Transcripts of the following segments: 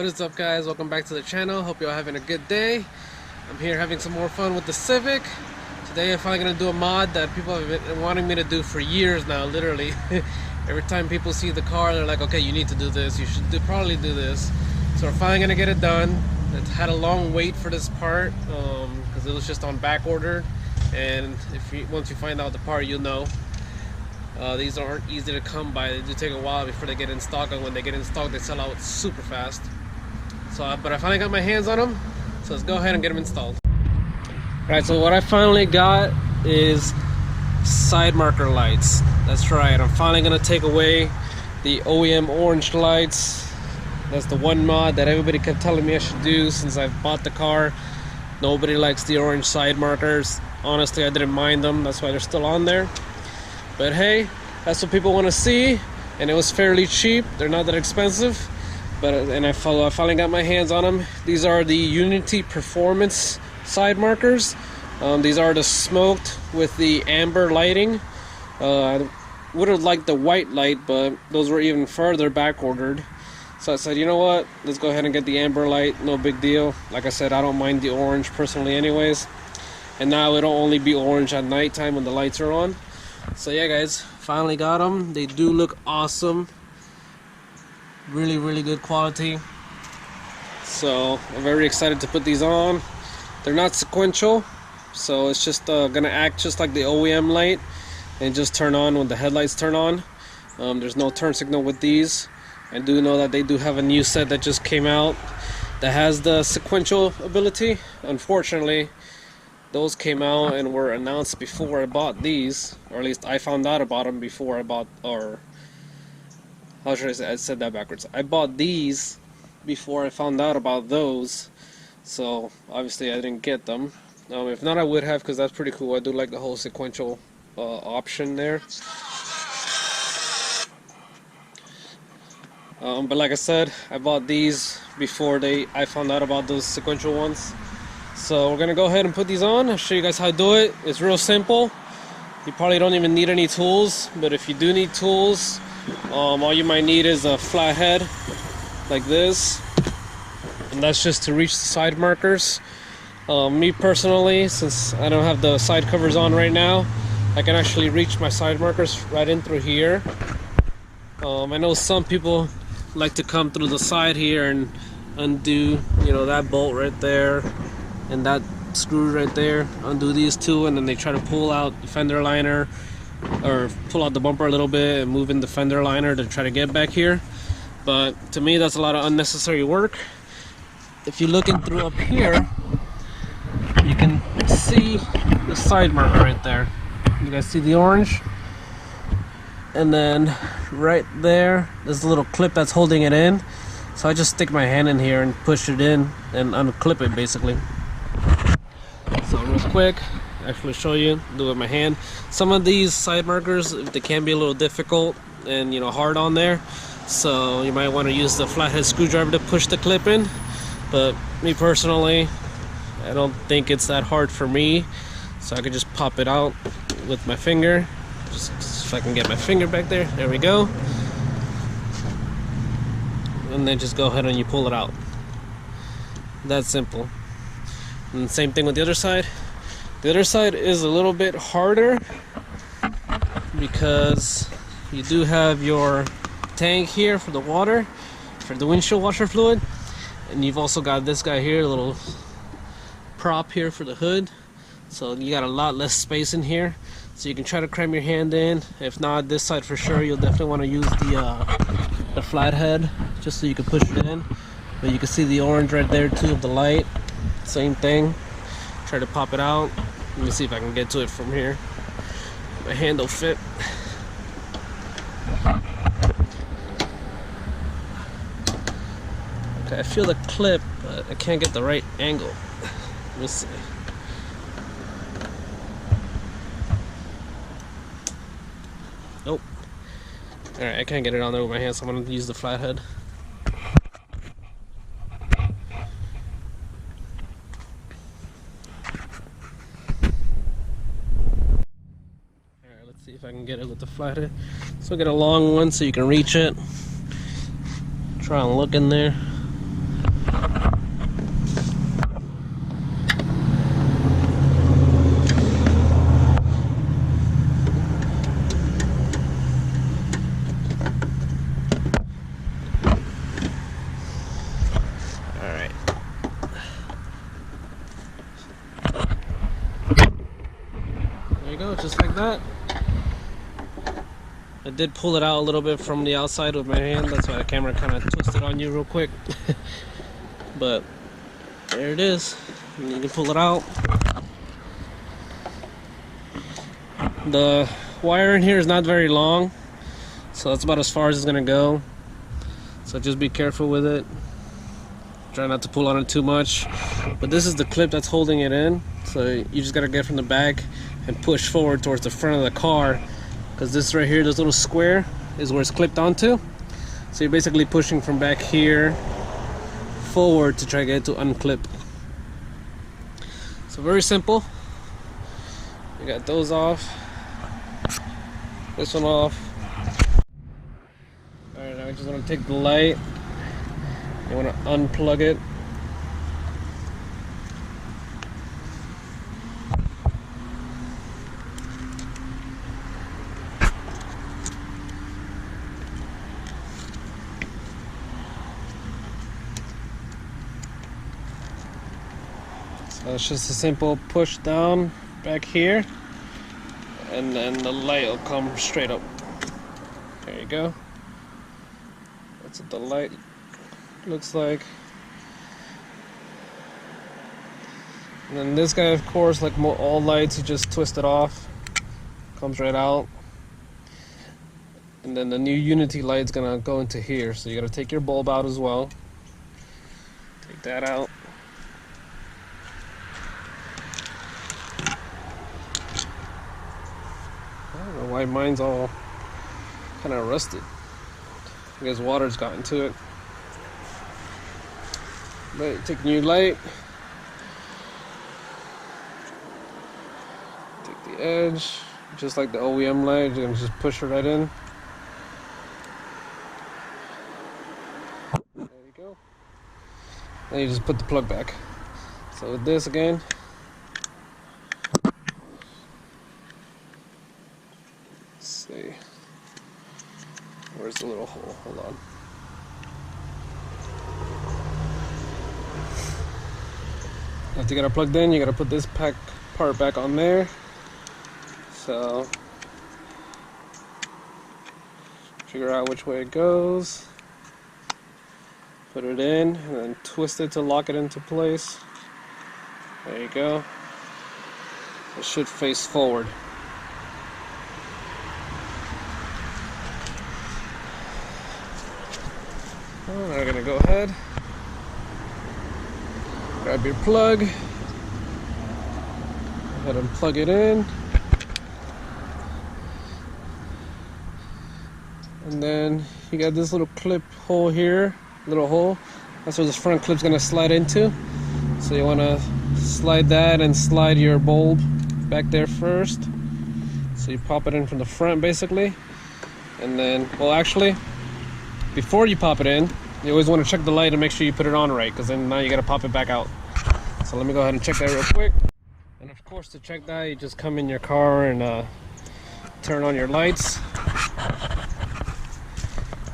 is up, guys? Welcome back to the channel. Hope you're having a good day. I'm here having some more fun with the Civic. Today I'm finally going to do a mod that people have been wanting me to do for years now, literally. Every time people see the car, they're like, okay, you need to do this, you should probably do this. So we're finally going to get it done. It's had a long wait for this part because it was just on back order, and once you find out the part, you'll know. These aren't easy to come by. They do take a while before they get in stock, and when they get in stock, they sell out super fast. But I finally got my hands on them, so let's go ahead and get them installed. Alright, so what I finally got is side marker lights. That's right, I'm finally going to take away the OEM orange lights. That's the one mod that everybody kept telling me I should do since I've bought the car. Nobody likes the orange side markers. Honestly, I didn't mind them, that's why they're still on there. But hey, that's what people want to see, and it was fairly cheap. They're not that expensive, and I finally got my hands on them. These are the Unity Performance side markers. These are the smoked with the amber lighting. I would have liked the white light, but those were even further back ordered. So I said, you know what? Let's go ahead and get the amber light. No big deal. Like I said, I don't mind the orange personally, anyways. And now it'll only be orange at nighttime when the lights are on. So yeah, guys, finally got them. They do look awesome. Really good quality. So I'm very excited to put these on. They're not sequential, so it's just gonna act just like the OEM light and just turn on when the headlights turn on. There's no turn signal with these. I do know that they do have a new set that just came out that has the sequential ability. Unfortunately, those came out and were announced before I bought these, or at least I found out about them before I bought, or how should I say, I said that backwards. I bought these before I found out about those, so obviously I didn't get them. If not, I would have, because that's pretty cool. I do like the whole sequential option there. But like I said, I bought these before I found out about those sequential ones. So we're gonna go ahead and put these on. I'll show you guys how to do it. It's real simple. You probably don't even need any tools, but if you do need tools, all you might need is a flathead like this, and that's just to reach the side markers. Me personally, since I don't have the side covers on right now, I can actually reach my side markers right in through here. I know some people like to come through the side here and undo, that bolt right there and that screw right there, undo these two, and then they try to pull out the fender liner or pull out the bumper a little bit and move in the fender liner to try to get back here. But to me, that's a lot of unnecessary work. If you're looking through up here, you can see the side marker right there. You guys see the orange? And then right there, there's a little clip that's holding it in. So I just stick my hand in here and push it in and unclip it basically. So real quick, actually show you, do it with my hand. Some of these side markers, they can be a little difficult and hard on there. So you might want to use the flathead screwdriver to push the clip in. But me personally, I don't think it's that hard for me. So I could just pop it out with my finger. Just if I can get my finger back there. There we go. And then just go ahead and you pull it out. That's simple. And same thing with the other side. The other side is a little bit harder because you do have your tank here for the water, for the windshield washer fluid, and you've also got this guy here, a little prop here for the hood. So you got a lot less space in here, so you can try to cram your hand in. If not, this side for sure, you'll definitely want to use the flathead just so you can push it in. But you can see the orange right there too of the light. Same thing. Try to pop it out. Let me see if I can get to it from here. My hand will fit. Okay, I feel the clip, but I can't get the right angle. Let me see. Nope. Alright, I can't get it on there with my hand, so I'm going to use the flathead. Alright, let's see if I can get it with the flathead. So get a long one so you can reach it. Try and look in there. that. I did pull it out a little bit from the outside with my hand, that's why the camera kind of twisted on you real quick. But there it is, and you can pull it out. The wire in here is not very long, so that's about as far as it's gonna go. So just be careful with it. Try not to pull on it too much. But this is the clip that's holding it in. So you just gotta get from the back and push forward towards the front of the car. Because this right here, this little square, is where it's clipped onto. So you're basically pushing from back here forward to try to get it to unclip. So very simple. You got those off. This one off. Alright, now I just want to take the light. You want to unplug it. So it's just a simple push down back here, and then the light will come straight up. There you go. That's what the light looks like. And then this guy, of course, like all lights, you just twist it off, comes right out. And then the new unity light's gonna go into here, so you gotta take your bulb out as well. Take that out. I don't know why mine's all kind of rusted. I guess water's gotten to it. But take new light. Take the edge, just like the OEM light, you're gonna just push it right in. There you go. Then you just put the plug back. So with this again, let's see. Where's the little hole? Hold on. After you got it plugged in, you gotta put this part back on there. So figure out which way it goes. Put it in and then twist it to lock it into place. There you go. It should face forward. Well, now we're gonna go ahead. Grab your plug, go ahead and plug it in, and then you got this little clip hole here, little hole, that's where this front clip's gonna slide into. So you want to slide that and slide your bulb back there first. So you pop it in from the front basically, and then, well actually, before you pop it in, you always want to check the light and make sure you put it on right, because then now you got to pop it back out. So let me go ahead and check that real quick. And of course, to check that, you just come in your car and turn on your lights.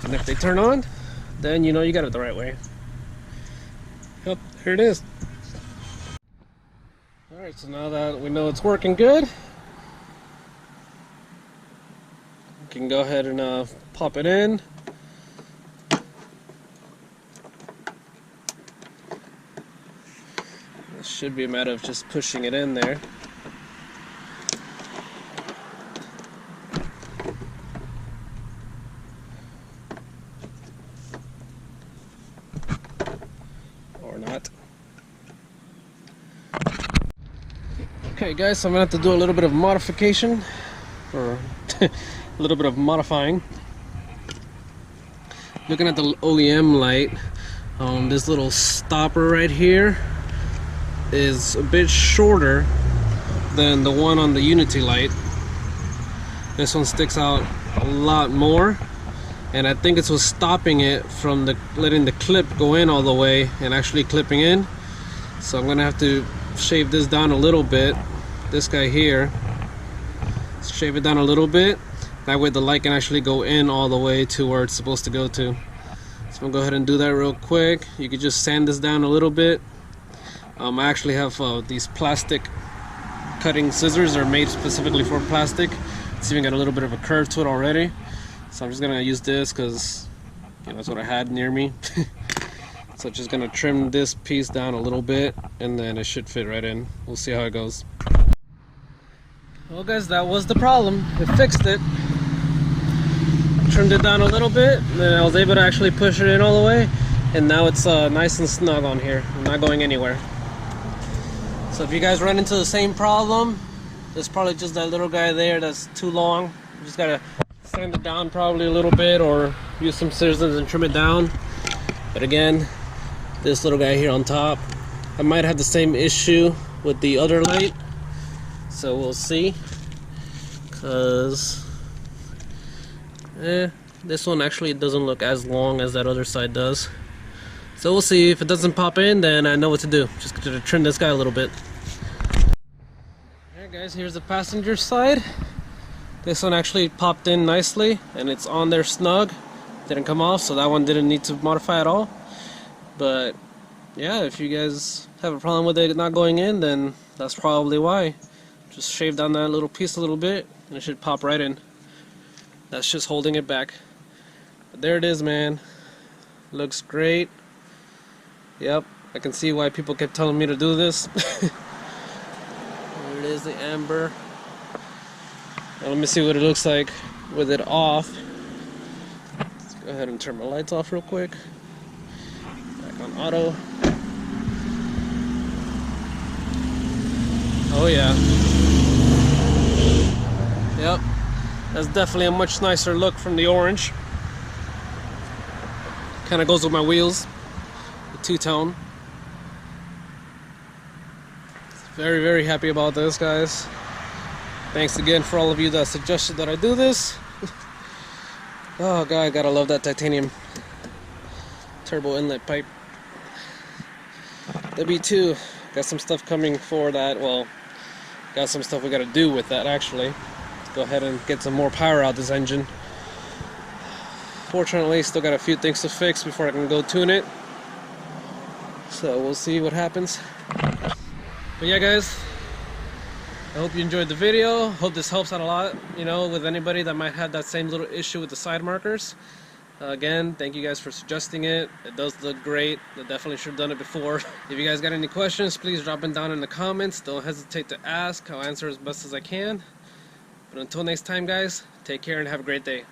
And if they turn on, then you know you got it the right way. Yep, here it is. Alright, so now that we know it's working good, we can go ahead and pop it in. It should be a matter of just pushing it in there. Or not. Okay guys, so I'm gonna have to do a little bit of modification, or a little bit of modifying. Looking at the OEM light, this little stopper right here is a bit shorter than the one on the Unity light. This one sticks out a lot more, and I think it's what's stopping it from letting the clip go in all the way and actually clipping in. So I'm gonna have to shave this down a little bit, this guy here, shave it down a little bit, that way the light can actually go in all the way to where it's supposed to go to. So I'm gonna go ahead and do that real quick. You could just sand this down a little bit. I actually have these plastic cutting scissors. They're made specifically for plastic. It's even got a little bit of a curve to it already. So I'm just gonna use this because, you know, that's what I had near me. So just gonna trim this piece down a little bit and then it should fit right in. We'll see how it goes. Well guys, that was the problem. It fixed it. Trimmed it down a little bit, then I was able to actually push it in all the way, and now it's nice and snug on here. I'm not going anywhere. So if you guys run into the same problem, there's probably just that little guy there that's too long. You just gotta sand it down probably a little bit or use some scissors and trim it down. But again, this little guy here on top, I might have the same issue with the other light, so we'll see. Because this one actually doesn't look as long as that other side does. So we'll see. If it doesn't pop in, then I know what to do. Just gonna trim this guy a little bit. Alright guys, here's the passenger side. This one actually popped in nicely and it's on there snug. Didn't come off, so that one didn't need to modify at all. But yeah, if you guys have a problem with it not going in, then that's probably why. Just shave down that little piece a little bit and it should pop right in. That's just holding it back. But there it is, man. Looks great. Yep, I can see why people kept telling me to do this. There it is, the amber. Now let me see what it looks like with it off. Let's go ahead and turn my lights off real quick. Back on auto. Oh yeah. Yep. That's definitely a much nicer look from the orange. Kind of goes with my wheels. The two-tone. Very, very happy about this, guys. Thanks again for all of you that suggested that I do this. Oh god, I gotta love that titanium turbo inlet pipe. W2, got some stuff coming for that. Well, got some stuff we gotta do with that actually. Go ahead and get some more power out this engine. Fortunately, still got a few things to fix before I can go tune it. So we'll see what happens. But yeah guys, I hope you enjoyed the video. Hope this helps out a lot, you know, with anybody that might have that same little issue with the side markers. Again, thank you guys for suggesting it. It does look great. I definitely should have done it before. If you guys got any questions, please drop them down in the comments. Don't hesitate to ask. I'll answer as best as I can. But until next time guys, take care and have a great day.